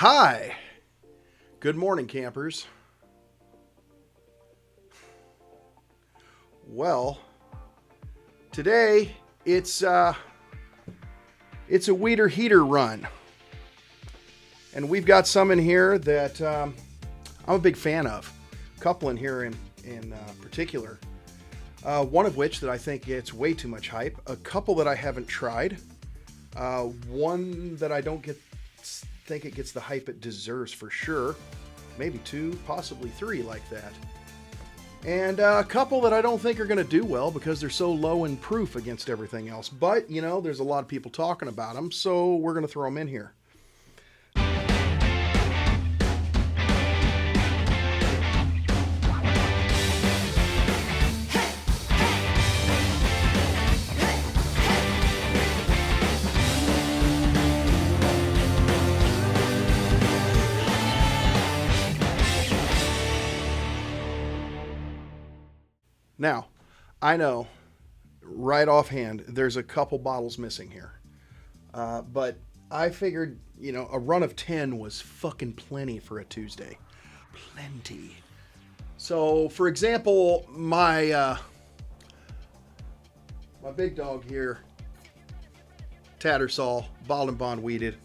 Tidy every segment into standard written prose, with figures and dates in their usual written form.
Hi. Good morning, campers. Well, today it's a weeder heater run. And we've got some in here that I'm a big fan of. A couple in here in particular. One of which that I think gets way too much hype. A couple that I haven't tried. One that I don't think it gets the hype it deserves for sure. Maybe two, possibly three like that. And a couple that I don't think are going to do well because they're so low in proof against everything else. But, you know, there's a lot of people talking about them, so we're going to throw them in here. Now, I know right offhand there's a couple bottles missing here. But I figured, you know, a run of 10 was fucking plenty for a Tuesday. Plenty. So, for example, my big dog here, Tattersall, Bottled and Bond Weeded.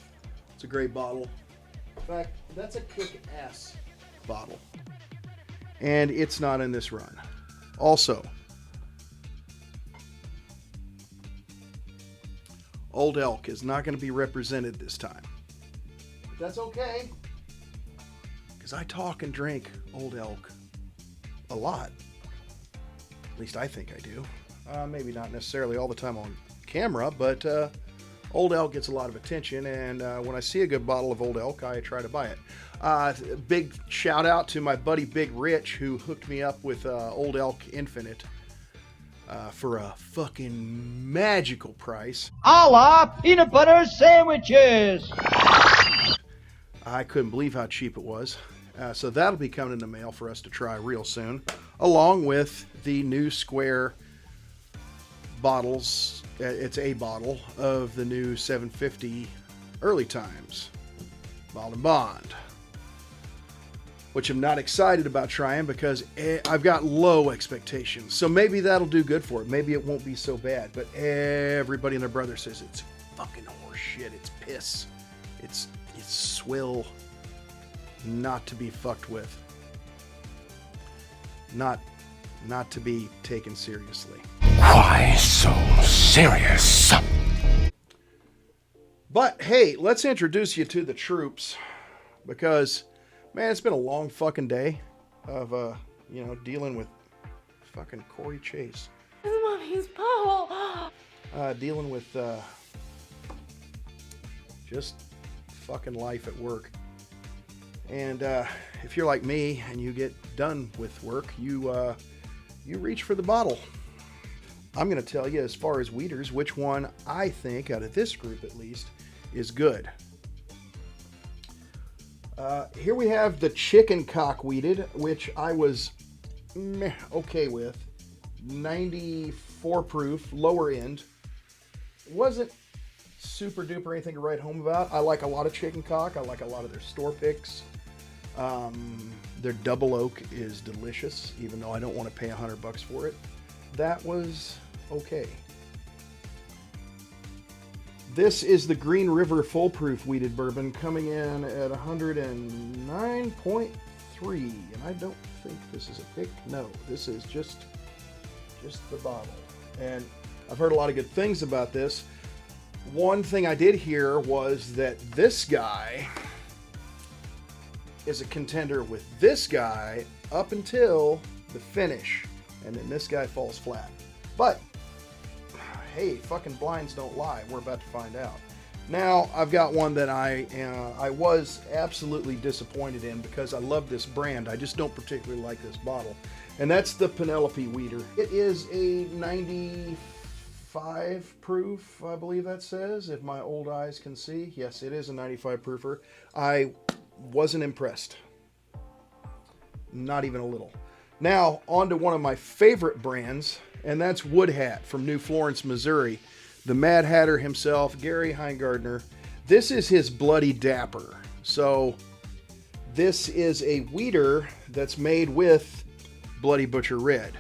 It's a great bottle. In fact, that's a kick-ass bottle. And it's not in this run. Also, Old Elk is not going to be represented this time. But that's okay, because I talk and drink Old Elk a lot. At least I think I do. Maybe not necessarily all the time on camera, but Old Elk gets a lot of attention, and when I see a good bottle of Old Elk, I try to buy it. Big shout out to my buddy Big Rich, who hooked me up with Old Elk Infinite for a fucking magical price. A la peanut butter sandwiches! I couldn't believe how cheap it was. So that'll be coming in the mail for us to try real soon, along with the new square bottles. It's a bottle of the new 750 Early Times Bottled and Bond, which I'm not excited about trying because I've got low expectations. So maybe that'll do good for it. Maybe it won't be so bad. But everybody and their brother says it's fucking horse shit. It's piss. It's swill. Not to be fucked with. Not to be taken seriously. Why so serious? But hey, let's introduce you to the troops, because man, it's been a long fucking day of dealing with fucking Corey Chase. Mommy's Paul. Dealing with just fucking life at work. And if you're like me and you get done with work, you reach for the bottle. I'm going to tell you, as far as weeders, which one I think, out of this group at least, is good. Here we have the chicken cock weeded, which I was okay with. 94 proof, lower end. Wasn't super duper anything to write home about. I like a lot of chicken cock. I like a lot of their store picks. Their double oak is delicious, even though I don't want to pay $100 for it. That was okay. This is the Green River Full Proof Weeded Bourbon, coming in at 109.3, and I don't think this is a pick. No, this is just the bottle. And I've heard a lot of good things about this. One thing I did hear was that this guy is a contender with this guy up until the finish, and then this guy falls flat. But hey, fucking blinds don't lie. We're about to find out. Now, I've got one that I was absolutely disappointed in because I love this brand. I just don't particularly like this bottle. And that's the Penelope Weeder. It is a 95 proof, I believe that says, if my old eyes can see. Yes, it is a 95 proofer. I wasn't impressed. Not even a little. Now, on to one of my favorite brands, and that's Wood Hat from New Florence, Missouri. The Mad Hatter himself, Gary Heingardner. This is his Bloody Dapper. So this is a wheater that's made with Bloody Butcher Red.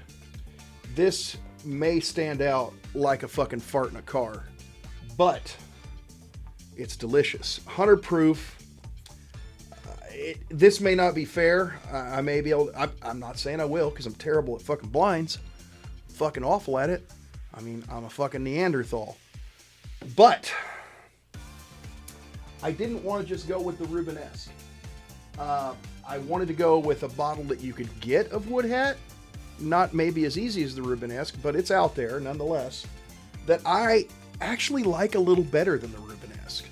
This may stand out like a fucking fart in a car, but it's delicious. 100 proof. This may not be fair. I may be able to, I'm not saying I will, because I'm terrible at fucking blinds. Fucking awful at it. I mean, I'm a fucking Neanderthal. But I didn't want to just go with the Rubenesque. I wanted to go with a bottle that you could get of Wood Hat. Not maybe as easy as the Rubenesque, but it's out there nonetheless. That I actually like a little better than the Rubenesque.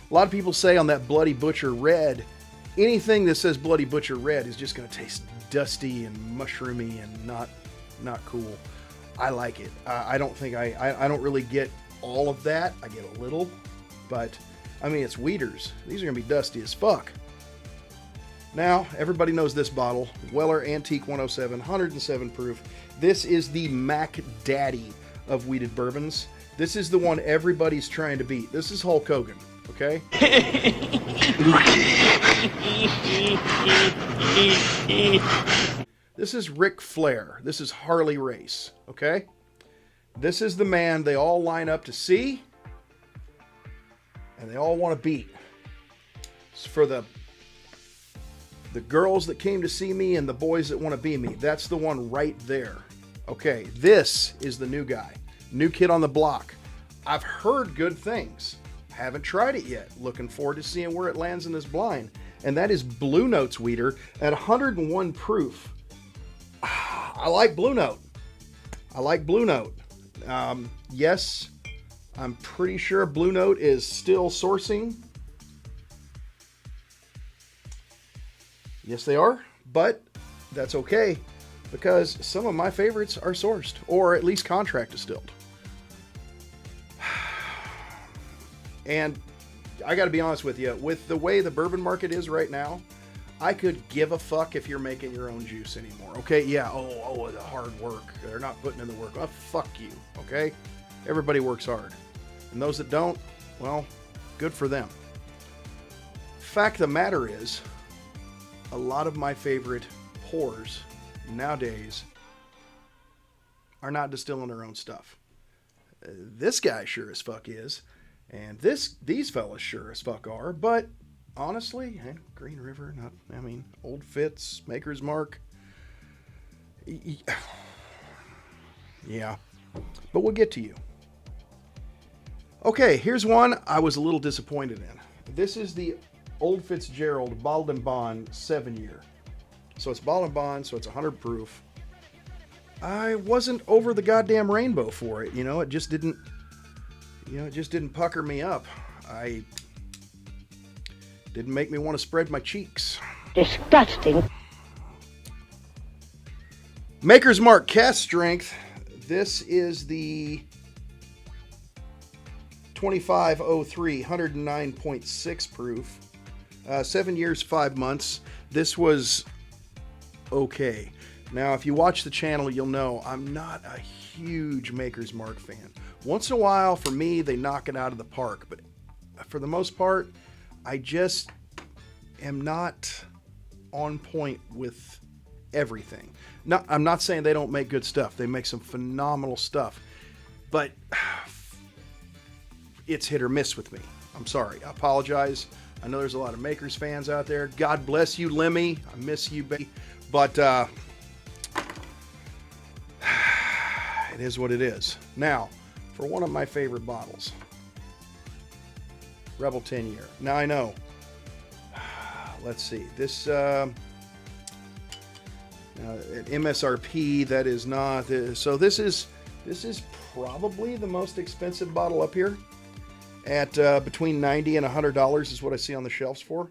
A lot of people say on that Bloody Butcher Red, anything that says Bloody Butcher Red is just going to taste dusty and mushroomy and not cool. I like it. I don't think I don't really get all of that. I get a little, but I mean, it's Weeders. These are going to be dusty as fuck. Now, everybody knows this bottle. Weller Antique 107, 107 proof. This is the Mac Daddy of wheated bourbons. This is the one everybody's trying to beat. This is Hulk Hogan, okay? This is Ric Flair. This is Harley Race, okay? This is the man they all line up to see, and they all want to beat. It's for the girls that came to see me and the boys that want to be me. That's the one right there. Okay, this is the new guy. New kid on the block. I've heard good things. Haven't tried it yet. Looking forward to seeing where it lands in this blind. And that is Blue Note's Weeder at 101 proof. I like Blue Note. I like Blue Note. Yes, I'm pretty sure Blue Note is still sourcing. Yes, they are, but that's okay because some of my favorites are sourced or at least contract distilled. And I got to be honest with you, with the way the bourbon market is right now, I could give a fuck if you're making your own juice anymore. Okay, yeah, the hard work. They're not putting in the work. Oh, fuck you, okay? Everybody works hard. And those that don't, well, good for them. Fact of the matter is, a lot of my favorite pours nowadays are not distilling their own stuff. This guy sure as fuck is, and these fellas sure as fuck are, but honestly, Green River, Old Fitz, Maker's Mark. Yeah, but we'll get to you. Okay, here's one I was a little disappointed in. This is the Old Fitzgerald Bottled and Bond 7-year. So it's bottled and bond, so it's 100 proof. I wasn't over the goddamn rainbow for it. It just didn't pucker me up. I didn't make me want to spread my cheeks. Disgusting. Maker's Mark Cast Strength. This is the 2503, 109.6 proof. 7 years, 5 months. This was okay. Now, if you watch the channel, you'll know I'm not a huge Maker's Mark fan. Once in a while, for me, they knock it out of the park. But for the most part, I just am not on point with everything. No, I'm not saying they don't make good stuff. They make some phenomenal stuff. But it's hit or miss with me. I'm sorry. I apologize. I know there's a lot of Makers fans out there. God bless you, Lemmy. I miss you, baby. But it is what it is. Now, for one of my favorite bottles, Rebel 10 year. Now I know. Let's see. This at MSRP, that is not. So this is probably the most expensive bottle up here. At between $90 and $100 is what I see on the shelves for.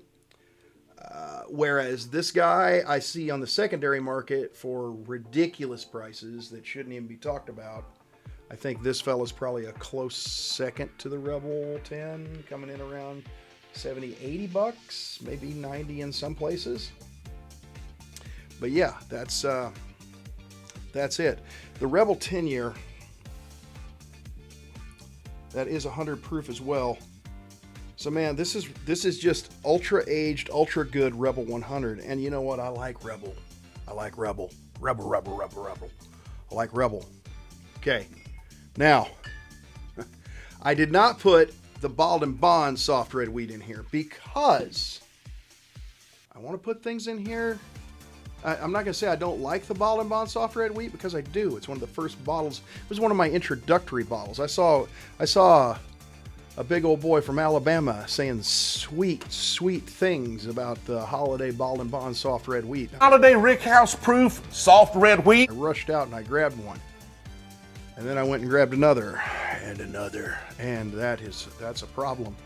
Whereas this guy I see on the secondary market for ridiculous prices that shouldn't even be talked about. I think this fella's probably a close second to the Rebel 10, coming in around 70, 80 bucks, maybe 90 in some places. But yeah, that's it. The Rebel 10 year, that is 100 proof as well. So man, this is just ultra aged, ultra good Rebel 100. And you know what? I like Rebel. I like Rebel. Rebel. I like Rebel. Okay. Now, I did not put the Bald and Bond soft red wheat in here because I want to put things in here. I'm not going to say I don't like the Bald and Bond soft red wheat because I do. It's one of the first bottles. It was one of my introductory bottles. I saw a big old boy from Alabama saying sweet things about the holiday Bald and Bond soft red wheat. Holiday Rickhouse proof soft red wheat. I rushed out and I grabbed one. And then I went and grabbed another and another. And that's a problem.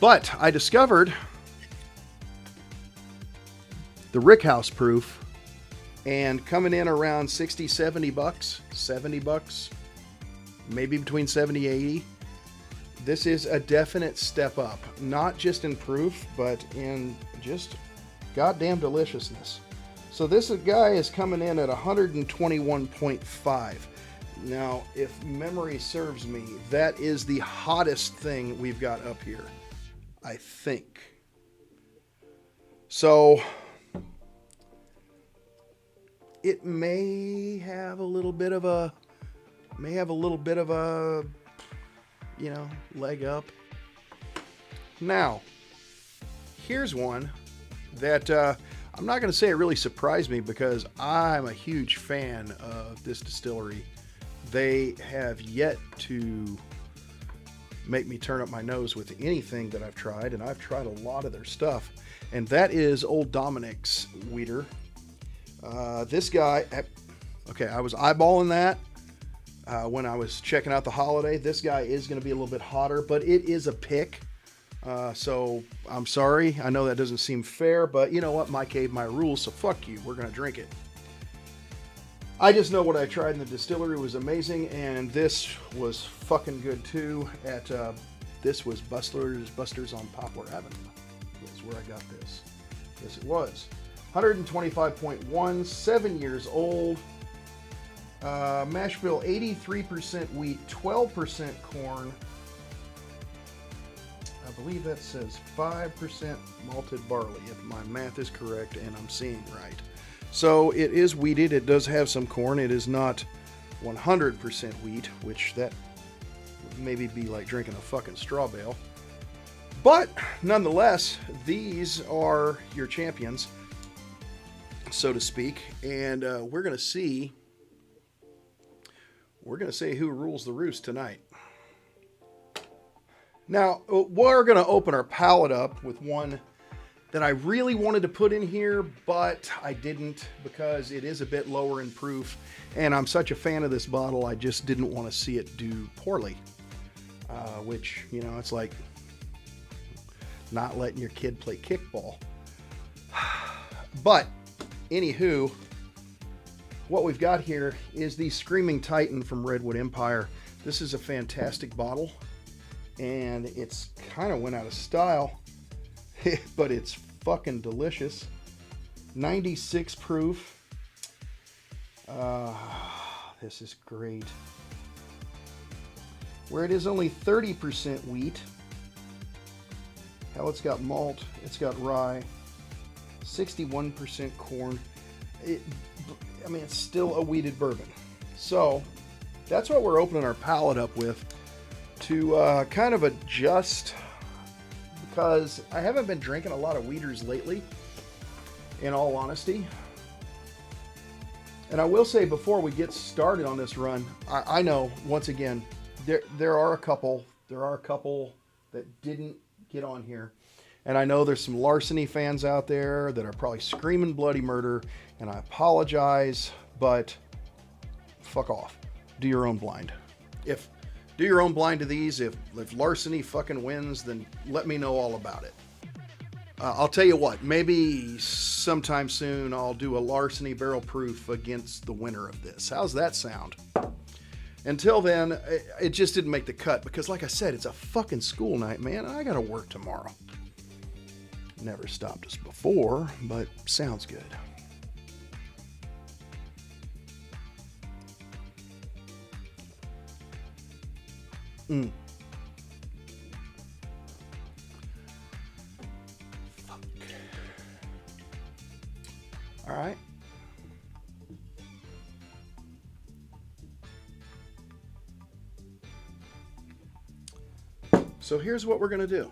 But I discovered the Rickhouse proof, and coming in around 60, 70 bucks, 70 bucks, maybe between 70 and 80. This is a definite step up, not just in proof, but in just goddamn deliciousness. So this guy is coming in at 121.5. Now, if memory serves me, that is the hottest thing we've got up here, I think. So it may have a little bit of a, you know, leg up. Now, here's one that I'm not going to say it really surprised me because I'm a huge fan of this distillery. They have yet to make me turn up my nose with anything that I've tried, and I've tried a lot of their stuff, and that is Old Dominic's Weeder. This guy, okay, I was eyeballing that when I was checking out the holiday. This guy is going to be a little bit hotter, but it is a pick. So I'm sorry. I know that doesn't seem fair, but you know what? My cave, my rules, so fuck you. We're going to drink it. I just know what I tried in the distillery was amazing, and this was fucking good too. This was Buster's on Poplar Avenue. That's where I got this. Yes, it was. 125.1, 7 years old. Mash bill 83% wheat, 12% corn. I believe that says 5% malted barley, if my math is correct and I'm seeing right. So it is wheated. It does have some corn. It is not 100% wheat, which that would maybe be like drinking a fucking straw bale. But nonetheless, these are your champions, so to speak, and we're gonna see who rules the roost tonight. Now we're gonna open our palate up with one that I really wanted to put in here, but I didn't because it is a bit lower in proof, and I'm such a fan of this bottle, I just didn't want to see it do poorly. Which, you know, it's like not letting your kid play kickball. But anywho, what we've got here is the Screaming Titan from Redwood Empire. This is a fantastic bottle, and it's kind of went out of style, but it's fucking delicious. 96 proof. This is great. Where it is only 30% wheat. Hell, it's got malt, it's got rye, 61% corn. I mean, it's still a wheated bourbon. So that's what we're opening our palate up with to kind of adjust, because I haven't been drinking a lot of wheaters lately, in all honesty. And I will say before we get started on this run, I know once again there are a couple that didn't get on here, and I know there's some Larceny fans out there that are probably screaming bloody murder, and I apologize, but fuck off. Do your own blind. Do your own blind to these. If Larceny fucking wins, then let me know all about it. I'll tell you what, maybe sometime soon I'll do a Larceny barrel proof against the winner of this. How's that sound? Until then, it just didn't make the cut because, like I said, it's a fucking school night, man, and I gotta work tomorrow. Never stopped us before, but sounds good. All right. So here's what we're going to do.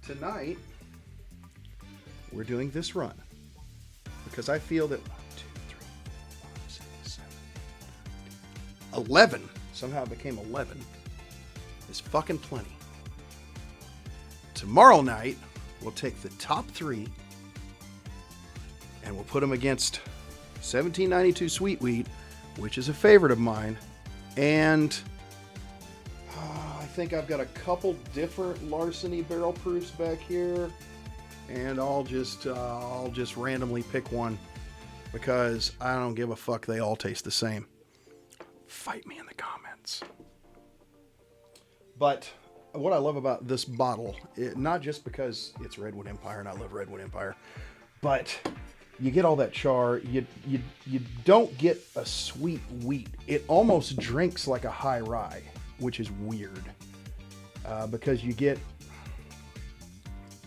Tonight, we're doing this run because I feel that 1, 2, 3, 4, 5, 6, 7, 8, 9, 10, 11, somehow it became 11, is fucking plenty. Tomorrow night, we'll take the top 3 and we'll put them against 1792 Sweet Wheat, which is a favorite of mine, and I think I've got a couple different Larceny barrel proofs back here, and I'll just randomly pick one because I don't give a fuck. They all taste the same. Fight me in the comments. But what I love about this bottle, not just because it's Redwood Empire and I love Redwood Empire, but you get all that char. You don't get a sweet wheat. It almost drinks like a high rye, which is weird because you get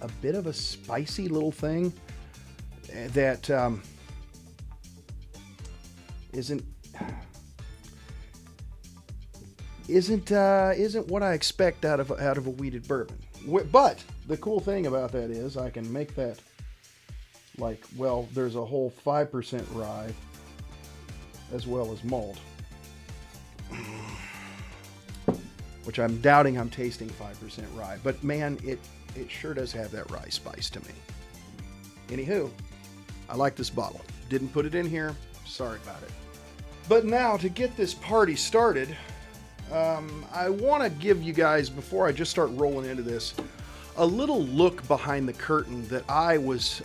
a bit of a spicy little thing that isn't what I expect out of a wheated bourbon. But the cool thing about that is I can make that like, well, there's a whole 5% rye as well as malt, which I'm doubting I'm tasting 5% rye, but man, it sure does have that rye spice to me. Anywho, I like this bottle. Didn't put it in here. Sorry about it. But now to get this party started, I want to give you guys, before I just start rolling into this, a little look behind the curtain that I was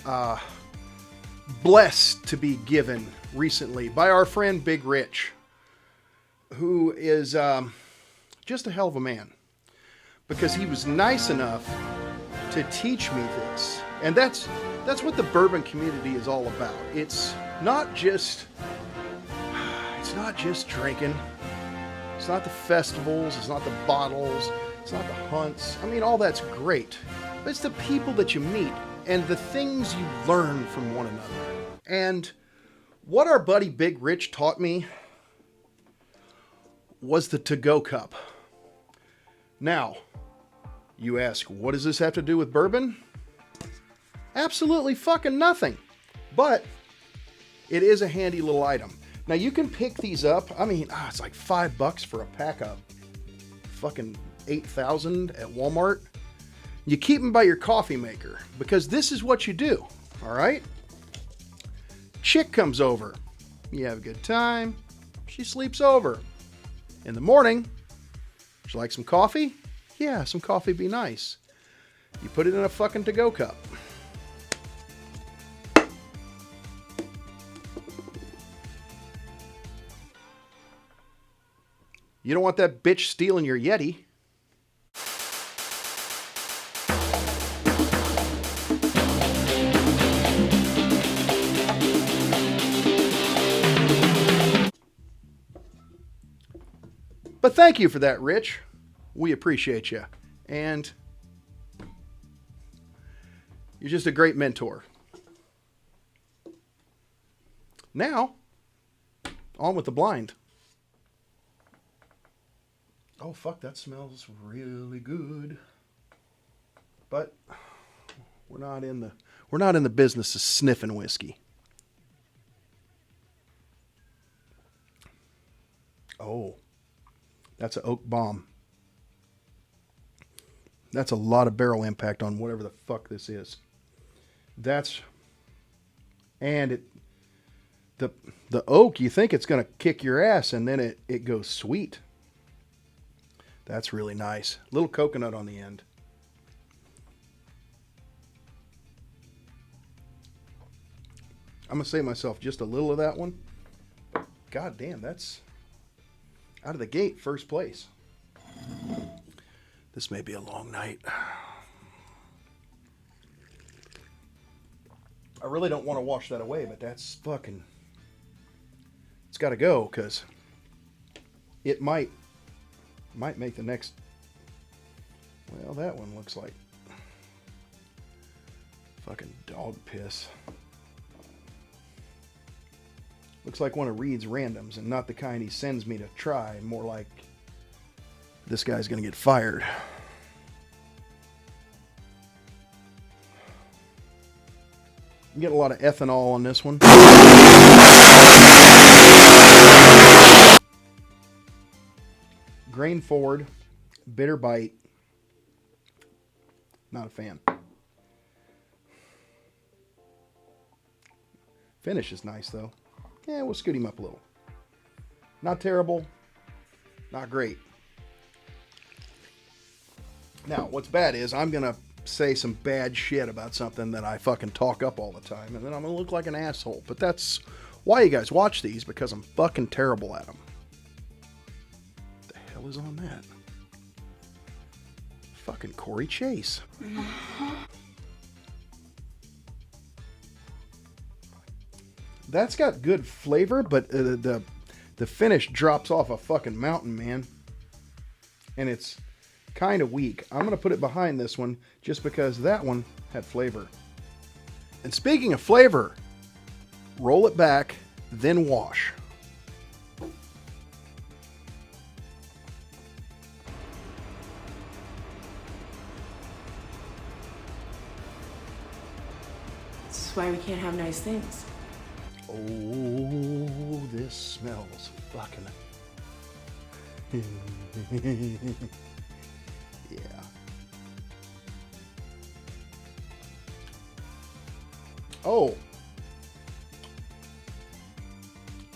blessed to be given recently by our friend Big Rich, who is just a hell of a man, because he was nice enough to teach me this. And that's what the bourbon community is all about. It's not just drinking. It's not the festivals, it's not the bottles, it's not the hunts. I mean, all that's great. But it's the people that you meet and the things you learn from one another. And what our buddy Big Rich taught me was the to-go cup. Now, you ask, what does this have to do with bourbon? Absolutely fucking nothing. But it is a handy little item. Now, you can pick these up. I mean, it's like $5 for a pack of fucking 8,000 at Walmart. You keep them by your coffee maker because this is what you do, all right? Chick comes over. You have a good time. She sleeps over. In the morning, would you like some coffee? Yeah, some coffee be nice. You put it in a fucking to-go cup. You don't want that bitch stealing your Yeti. But thank you for that, Rich. We appreciate you. And you're just a great mentor. Now, on with the blind. Oh, fuck, that smells really good. But we're not in the business of sniffing whiskey. Oh, that's an oak bomb. That's a lot of barrel impact on whatever the fuck this is. The oak, you think it's going to kick your ass, and then it goes sweet. That's really nice. Little coconut on the end. I'm going to save myself just a little of that one. God damn, that's out of the gate, first place. This may be a long night. I really don't want to wash that away, but that's fucking... It's got to go, because it might make the next... Well, that one looks like... Fucking dog piss. Looks like one of Reed's randoms, and not the kind he sends me to try. More like this guy's gonna get fired. I'm getting a lot of ethanol on this one. Grain forward, bitter bite. Not a fan. Finish is nice though. Yeah, we'll scoot him up a little. Not terrible, not great. Now, what's bad is I'm gonna say some bad shit about something that I fucking talk up all the time, and then I'm gonna look like an asshole. But that's why you guys watch these, because I'm fucking terrible at them. What the hell is on that? Fucking Corey Chase. That's got good flavor, but the finish drops off a fucking mountain, man. And it's kind of weak. I'm going to put it behind this one just because that one had flavor. And speaking of flavor, roll it back, then wash. This is why we can't have nice things. Oh, this smells fucking... Yeah. Oh.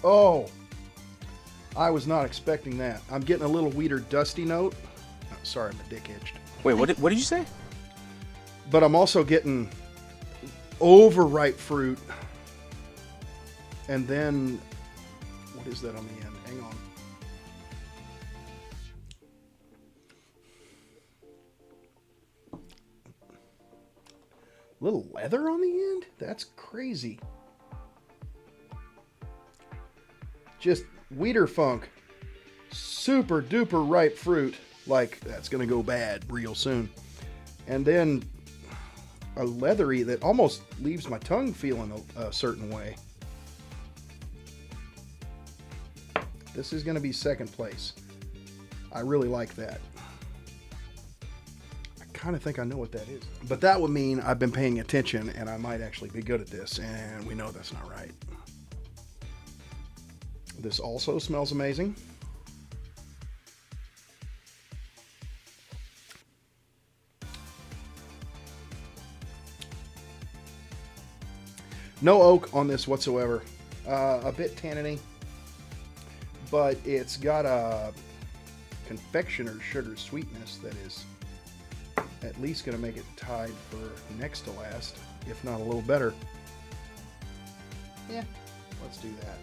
Oh. I was not expecting that. I'm getting a little weeder dusty note. Oh, sorry, my dick itched. Wait, what did you say? But I'm also getting overripe fruit. And then, what is that on the end? Hang on. Little leather on the end? That's crazy. Just weeder funk. Super duper ripe fruit. Like, that's going to go bad real soon. And then a leathery that almost leaves my tongue feeling a certain way. This is going to be second place. I really like that. I kind of think I know what that is. But that would mean I've been paying attention and I might actually be good at this. And we know that's not right. This also smells amazing. No oak on this whatsoever. A bit tanniny. But it's got a confectioner's sugar sweetness that is at least going to make it tied for next to last, if not a little better. Yeah, let's do that.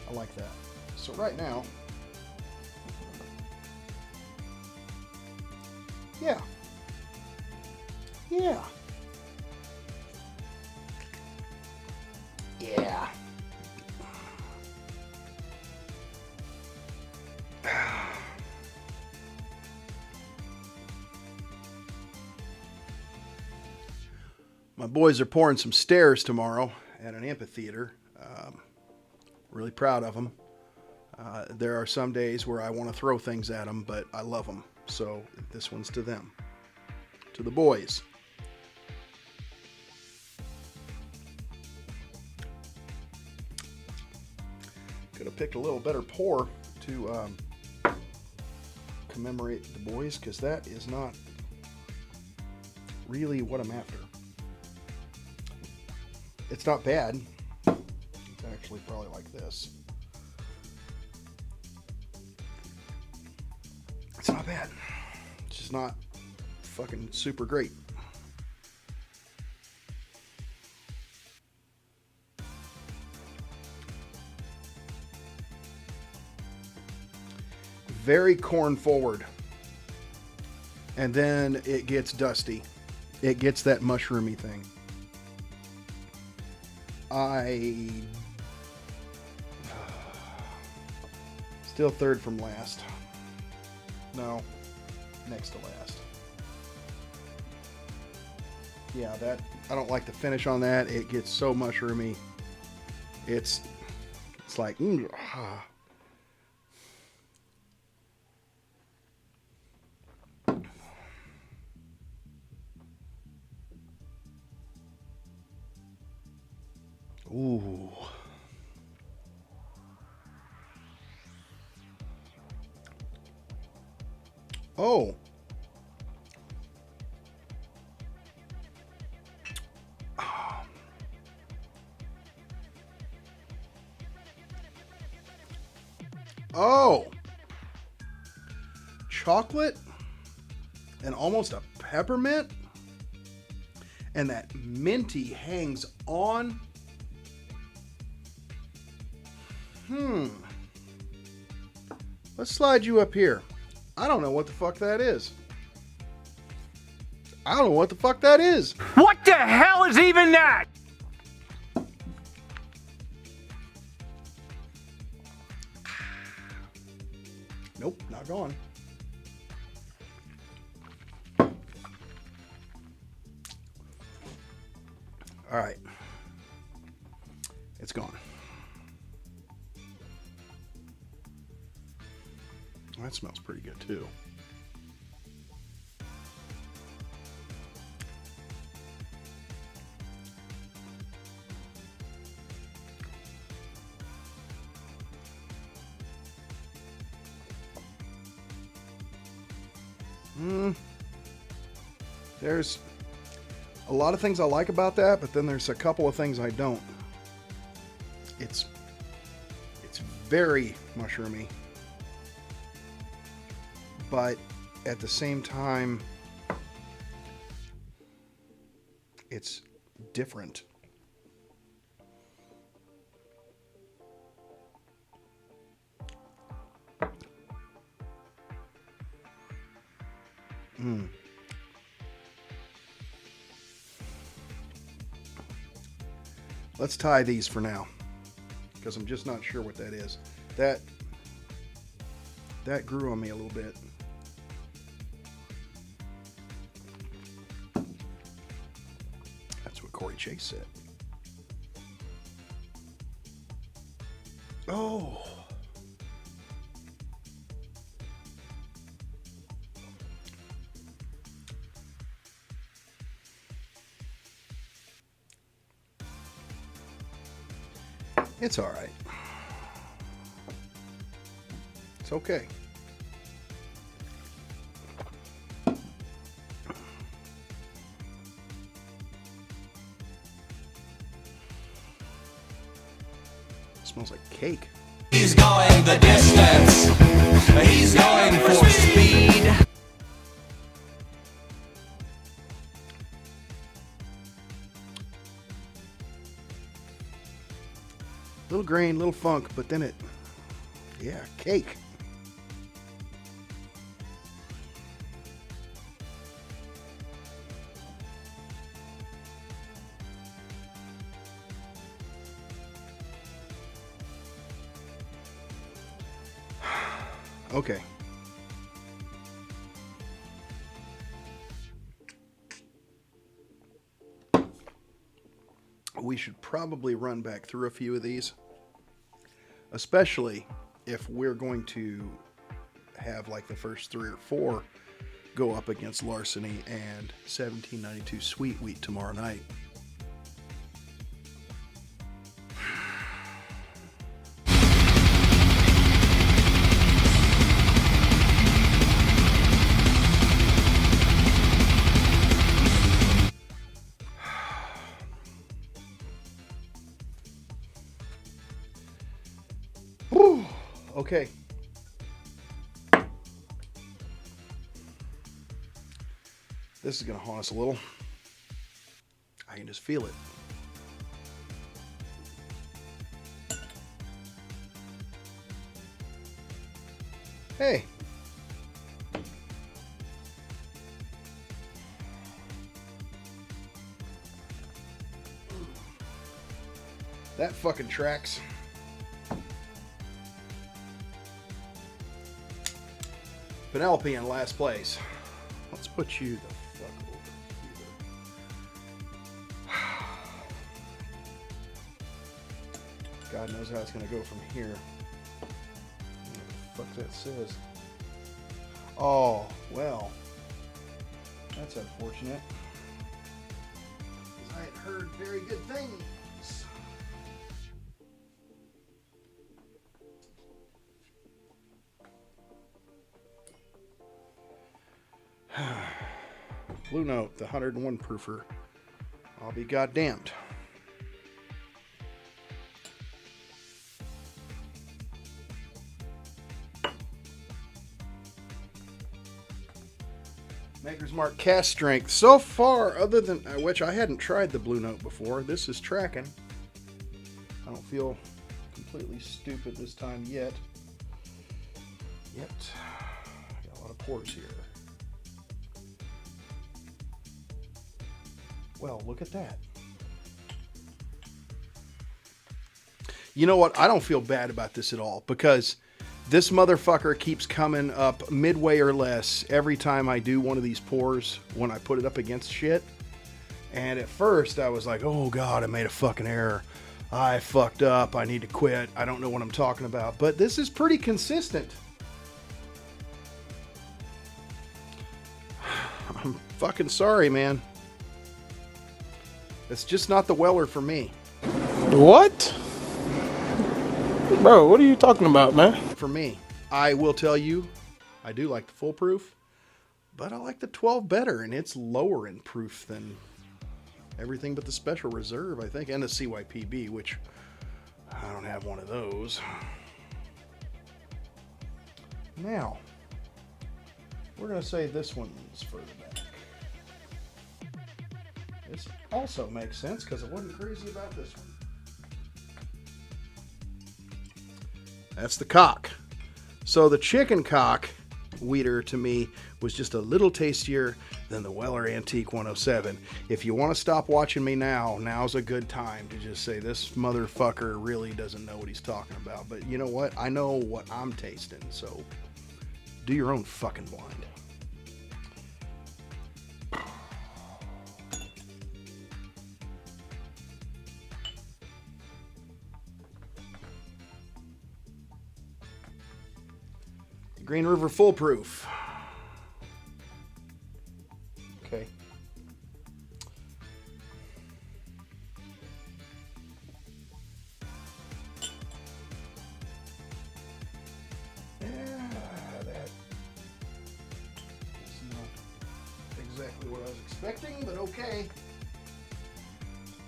I like that. So right now, yeah. Yeah. Yeah. My boys are pouring some stairs tomorrow at an amphitheater. Really proud of them. There are some days where I want to throw things at them, but I love them. So this one's to them. To the boys. Could have picked a little better pour to commemorate the boys, because that is not really what I'm after. It's not bad. It's actually probably like this. It's not bad. It's just not fucking super great. Very corn forward. And then it gets dusty. It gets that mushroomy thing. Still third from last. No, next to last. Yeah, that I don't like the finish on that. It gets so mushroomy. It's like Ooh. Oh. Oh. Chocolate and almost a peppermint. And that minty hangs on. Let's slide you up here. I don't know what the fuck that is. I don't know what the fuck that is. What the hell is even that? Nope, not gone. All right. It's gone. That smells pretty good too. There's a lot of things I like about that, but then there's a couple of things I don't. It's very mushroomy, but at the same time, it's different. Let's tie these for now, because I'm just not sure what that is. That grew on me a little bit. That's what Corey Chase said. Oh. It's all right. It's okay. It smells like cake. He's going the distance. He's going for speed. Little grain, little funk, but then yeah, cake. Okay. We should probably run back through a few of these, especially if we're going to have like the first 3 or 4 go up against Larceny and 1792 Sweet Wheat tomorrow night. Okay. This is going to haunt us a little. I can just feel it. Hey. That fucking tracks. Penelope in last place. Let's put you the fuck over God knows how it's going to go from here. What the fuck that says? Oh, well. That's unfortunate. I had heard very good things. Blue Note, the 101 proofer. I'll be goddamned. Maker's Mark cast strength. So far, other than which I hadn't tried the Blue Note before, this is tracking. I don't feel completely stupid this time yet. Got a lot of pours here. Well, look at that. You know what? I don't feel bad about this at all because this motherfucker keeps coming up midway or less every time I do one of these pours when I put it up against shit. And at first I was like, oh God, I made a fucking error. I fucked up. I need to quit. I don't know what I'm talking about. But this is pretty consistent. I'm fucking sorry, man. It's just not the Weller for me. What? Bro, what are you talking about, man? For me, I will tell you, I do like the full proof, but I like the 12 better, and it's lower in proof than everything but the Special Reserve, I think, and the CYPB, which I don't have one of those. Now, we're going to say this one's further back. This also makes sense because I wasn't crazy about this one. That's the cock. So the chicken cock weeder to me was just a little tastier than the Weller Antique 107. If you want to stop watching me now, now's a good time to just say this motherfucker really doesn't know what he's talking about. But you know what? I know what I'm tasting, so do your own fucking blind. Green River Full Proof. Okay. Yeah, that is not exactly what I was expecting, but okay.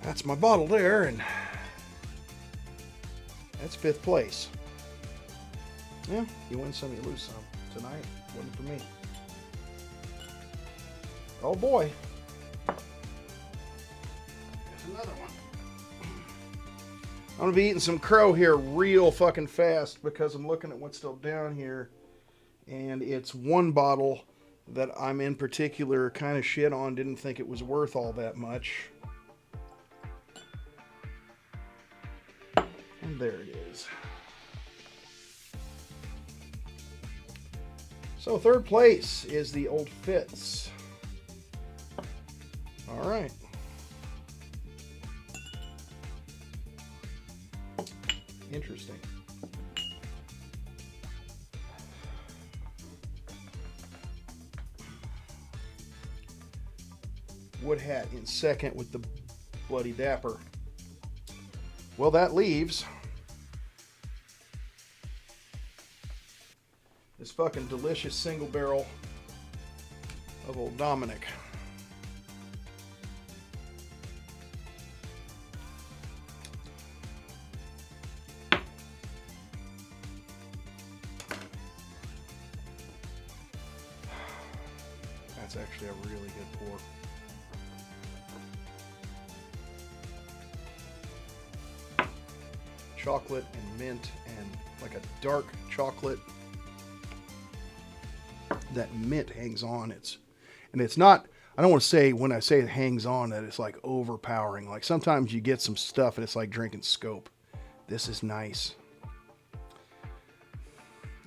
That's my bottle there, and that's 5th place. Yeah, you win some, you lose some. Tonight, wasn't for me. Oh boy. There's another one. I'm gonna be eating some crow here real fucking fast because I'm looking at what's still down here. And it's one bottle that I'm in particular kind of shit on, didn't think it was worth all that much. And there it is. So 3rd place is the Old Fitz. All right. Interesting. Wood Hat in 2nd with the Bloody Dapper. Well, that leaves this fucking delicious single barrel of Old Dominic. That's actually a really good pour. Chocolate and mint and like a dark chocolate. That mint hangs on. It's not, I don't want to say when I say it hangs on that it's like overpowering. Like sometimes you get some stuff and it's like drinking Scope. This is nice.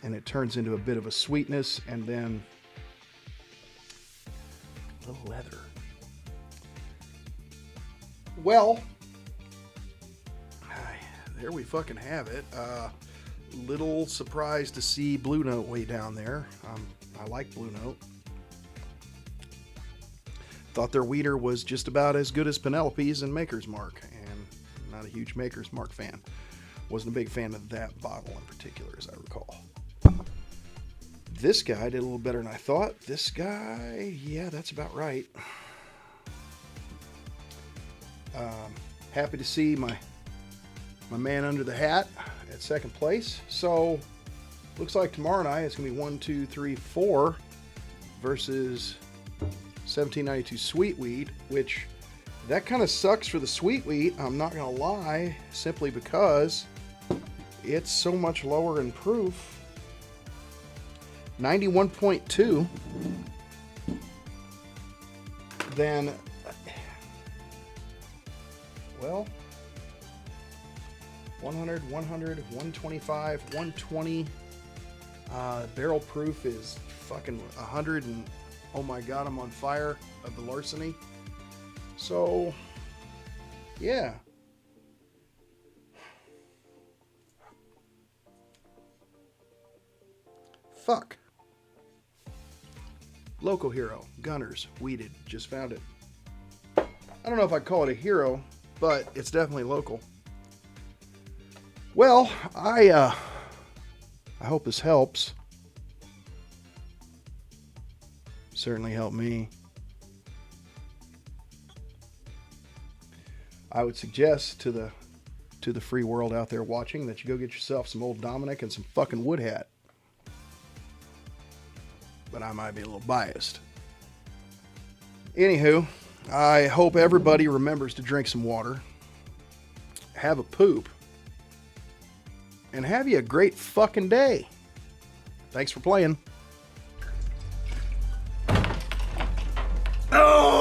And it turns into a bit of a sweetness and then a little leather. Well, there we fucking have it. Little surprised to see Blue Note way down there. I like Blue Note. Thought their weeder was just about as good as Penelope's and Maker's Mark, and not a huge Maker's Mark fan. Wasn't a big fan of that bottle in particular, as I recall. This guy did a little better than I thought. This guy, yeah, that's about right. Happy to see my man under the hat at second place. So looks like tomorrow night it's gonna be 1, 2, 3, 4 versus 1792 Sweet Wheat, which that kind of sucks for the Sweet Wheat. I'm not gonna lie, simply because it's so much lower in proof. 91.2 then, well, 100, 100, 125, 120. Barrel proof is fucking 100, and oh my god, I'm on fire of the larceny. So, yeah. Fuck. Local hero, Gunners, weeded, just found it. I don't know if I'd call it a hero, but it's definitely local. Well, I hope this helps. Certainly helped me. I would suggest to the free world out there watching that you go get yourself some Old Dominic and some fucking Wood Hat. But I might be a little biased. Anywho, I hope everybody remembers to drink some water, have a poop, and have you a great fucking day. Thanks for playing. Oh!